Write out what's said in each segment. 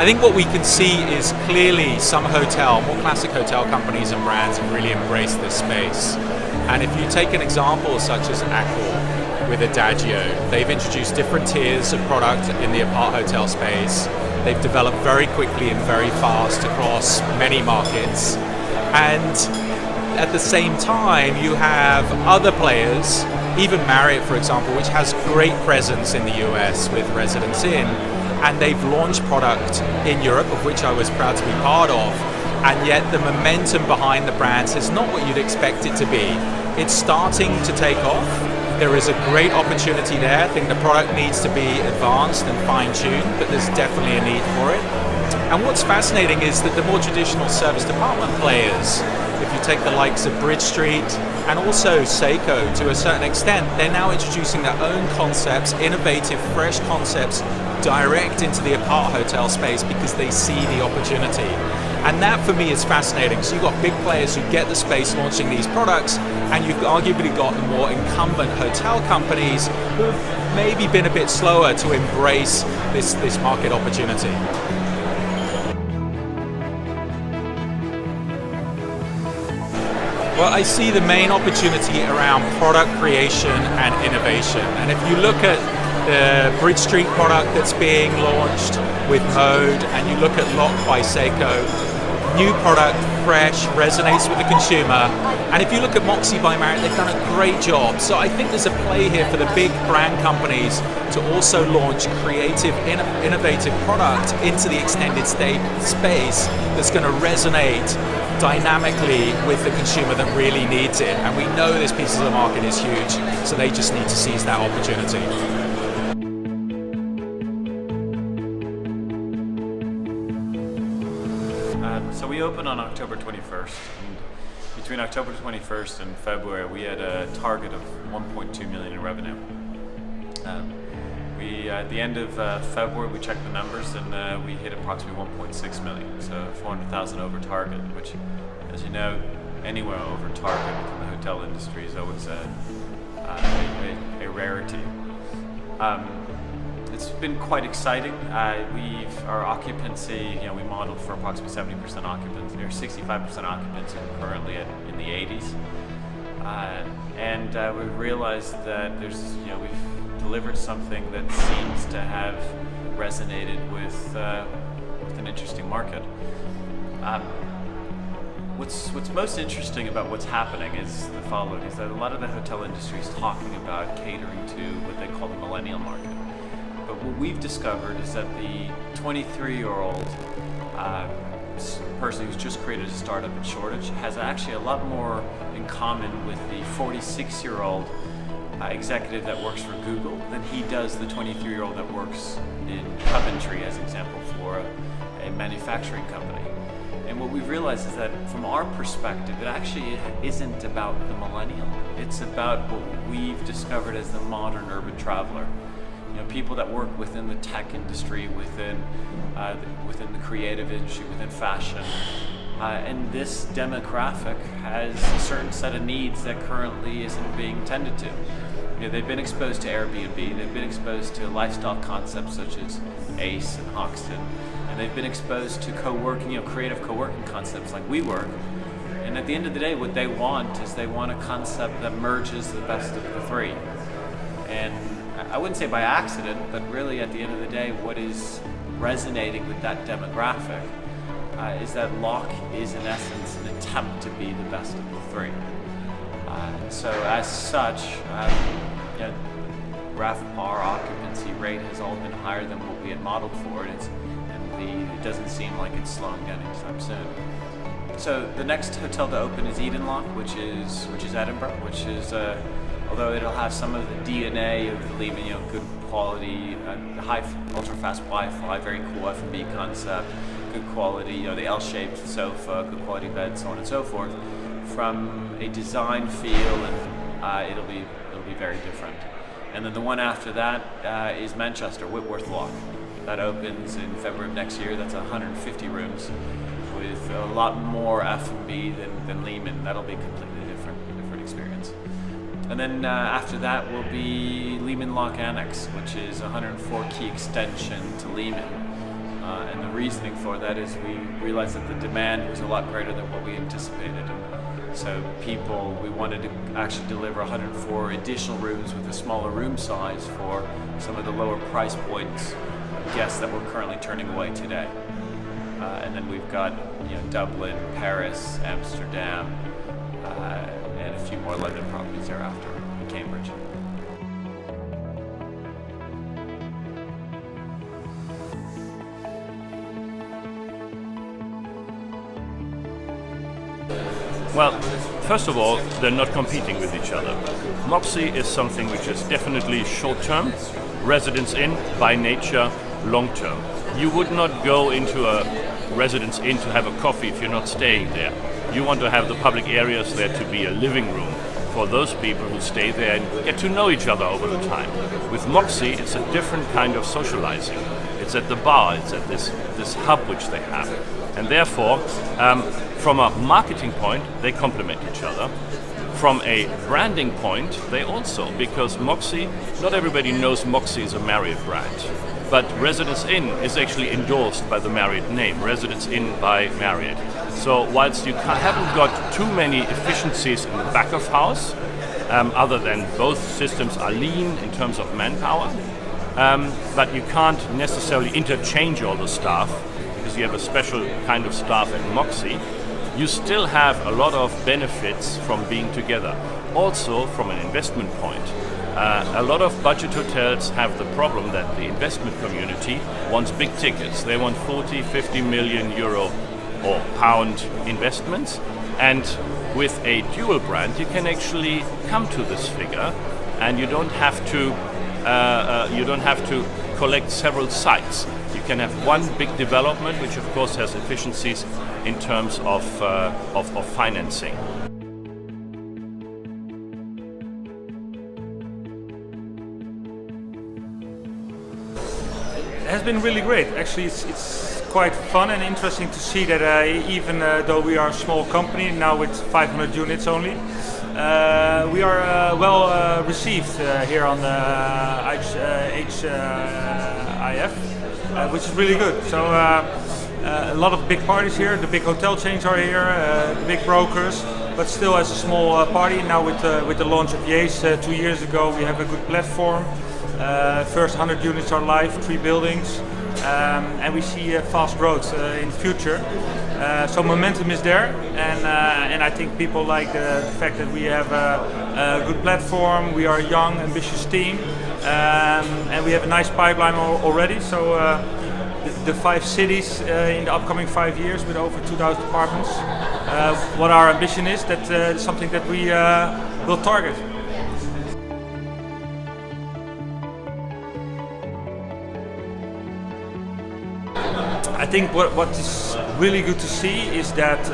I think what we can see is clearly some more classic hotel companies and brands have really embraced this space. And if you take an example such as Accor with Adagio, they've introduced different tiers of product in the apart hotel space. They've developed very quickly and very fast across many markets. And at the same time, you have other players, even Marriott, for example, which has great presence in the US with Residence Inn, and they've launched product in Europe, of which I was proud to be part of, and yet the momentum behind the brands is not what you'd expect it to be. It's starting to take off. There is a great opportunity there. I think the product needs to be advanced and fine-tuned, but there's definitely a need for it. And what's fascinating is that the more traditional service department players, if you take the likes of Bridge Street and also Seiko to a certain extent, they're now introducing their own concepts, innovative, fresh concepts, direct into the apart hotel space because they see the opportunity. And that for me is fascinating. So you've got big players who get the space launching these products, and you've arguably got the more incumbent hotel companies who've maybe been a bit slower to embrace this market opportunity. Well, I see the main opportunity around product creation and innovation. And if you look at the Bridge Street product that's being launched with Mode, and you look at Lock by Seiko, new product, fresh, resonates with the consumer. And if you look at Moxy by Marriott, they've done a great job. So I think there's a play here for the big brand companies to also launch creative, innovative product into the extended stay space that's going to resonate dynamically with the consumer that really needs it. And we know this piece of the market is huge, so they just need to seize that opportunity. So we opened on October 21st, and between October 21st and February we had a target of 1.2 million in revenue. At the end of February we checked the numbers and we hit approximately 1.6 million, so 400,000 over target, which, as you know, anywhere over target within the hotel industry is always a rarity. It's been quite exciting. Our occupancy, we modeled for approximately 70% occupancy, or 65% occupancy. We're currently in the 80s, and we've realized that we've delivered something that seems to have resonated with an interesting market. What's most interesting about what's happening is the following: is that a lot of the hotel industry is talking about catering to what they call the millennial market. But what we've discovered is that the 23-year-old person who's just created a startup in Shoreditch has actually a lot more in common with the 46-year-old executive that works for Google than he does the 23-year-old that works in Coventry, as an example, for a manufacturing company. And what we've realized is that from our perspective, it actually isn't about the millennial. It's about what we've discovered as the modern urban traveler. People that work within the tech industry, within the creative industry, within fashion. And this demographic has a certain set of needs that currently isn't being tended to. They've been exposed to Airbnb, they've been exposed to lifestyle concepts such as Ace and Hoxton, and they've been exposed to co-working, creative co-working concepts like WeWork. And at the end of the day, what they want is they want a concept that merges the best of the three. And I wouldn't say by accident, but really at the end of the day, what is resonating with that demographic is that Lock is in essence an attempt to be the best of the three. So as such, RevPAR, occupancy rate has all been higher than what we had modeled for, and it doesn't seem like it's slowing down anytime soon. So the next hotel to open is Eden Lock, which is Edinburgh, which is although it'll have some of the DNA of the Lehman, good quality, high ultra-fast Wi-Fi, very cool F&B concept, good quality, the L-shaped sofa, good quality bed, so on and so forth. From a design feel, and it'll be very different. And then the one after that is Manchester, Whitworth Lock. That opens in February of next year. That's 150 rooms with a lot more F&B than Lehman. That'll be a completely different experience. And then after that will be Lehman Lock Annex, which is a 104 key extension to Lehman. And the reasoning for that is we realized that the demand was a lot greater than what we anticipated. So we wanted to actually deliver 104 additional rooms with a smaller room size for some of the lower price points guests that we're currently turning away today. And then we've got Dublin, Paris, Amsterdam, and a few more London properties thereafter, and Cambridge. Well, first of all, they're not competing with each other. Moxie is something which is definitely short-term, Residence Inn by nature, long-term. You would not go into a Residence Inn to have a coffee if you're not staying there. You want to have the public areas there to be a living room for those people who stay there and get to know each other over the time. With Moxie, it's a different kind of socializing. It's at the bar, it's at this hub which they have. And therefore, from a marketing point, they complement each other. From a branding point, they also, because Moxie, not everybody knows Moxie is a Marriott brand, but Residence Inn is actually endorsed by the Marriott name, Residence Inn by Marriott. So whilst you haven't got too many efficiencies in the back of house, other than both systems are lean in terms of manpower, but you can't necessarily interchange all the staff because you have a special kind of staff at Moxie. You still have a lot of benefits from being together. Also, from an investment point, a lot of budget hotels have the problem that the investment community wants big tickets. They want 40, 50 million euro or pound investments. And with a dual brand, you can actually come to this figure, and you don't have to collect several sites. You can have one big development, which of course has efficiencies in terms of financing. It has been really great. Actually, it's quite fun and interesting to see that even though we are a small company now with 500 units only, we are well received here on the IHIF, which is really good. So a lot of big parties here. The big hotel chains are here, the big brokers, but still as a small party. Now with the launch of IHIF 2 years ago, we have a good platform. First 100 units are live, 3 buildings, and we see fast growth in the future. So momentum is there, and I think people like the fact that we have a good platform. We are a young, ambitious team, and we have a nice pipeline already. So the 5 cities in the upcoming 5 years with over 2,000 apartments. What our ambition is, that something that we will target. I think what is really good to see is that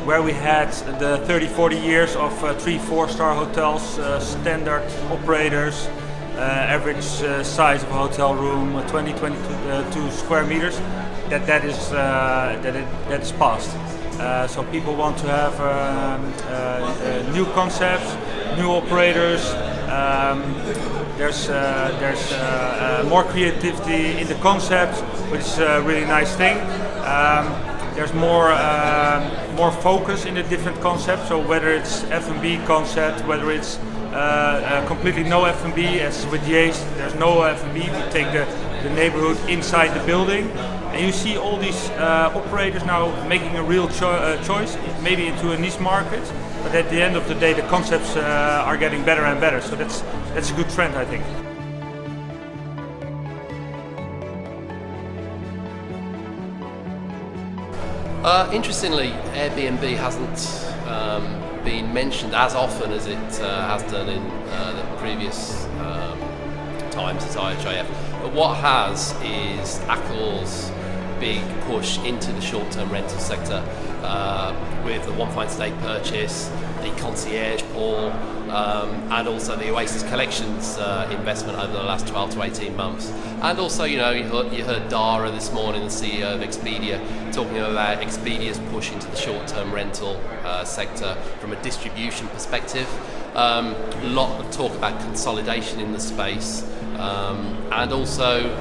where we had the 30-40 years of 3-4-star hotels, standard operators, average size of a hotel room, 20-22 square meters, that is past. So people want to have new concepts, new operators. There's more creativity in the concept, which is a really nice thing. There's more focus in the different concepts. So whether it's F&B concept, whether it's completely no F&B, as with IHIF, there's no F&B. We take the neighborhood inside the building, and you see all these operators now making a real choice, maybe into a niche market. But at the end of the day, the concepts are getting better and better. So that's a good trend, I think. Interestingly, Airbnb hasn't been mentioned as often as it has done in the previous times as IHIF. But what has is Accor's big push into the short-term rental sector with the One Fine Stay purchase, the concierge pool, and also the Oasis Collections investment over the last 12 to 18 months. And also, you heard Dara this morning, the CEO of Expedia, talking about Expedia's push into the short-term rental sector from a distribution perspective. A lot of talk about consolidation in the space, and also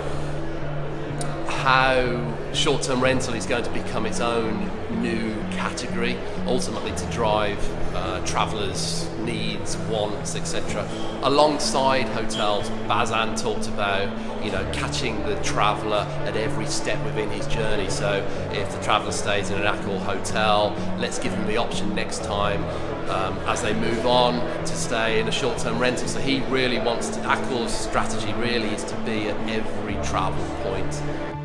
how short-term rental is going to become its own new category, ultimately to drive travellers' needs, wants, etc. Alongside hotels, Bazan talked about, catching the traveller at every step within his journey. So if the traveller stays in an Accor hotel, let's give them the option next time as they move on to stay in a short-term rental. So he really wants to, Accor's strategy really is to be at every travel point.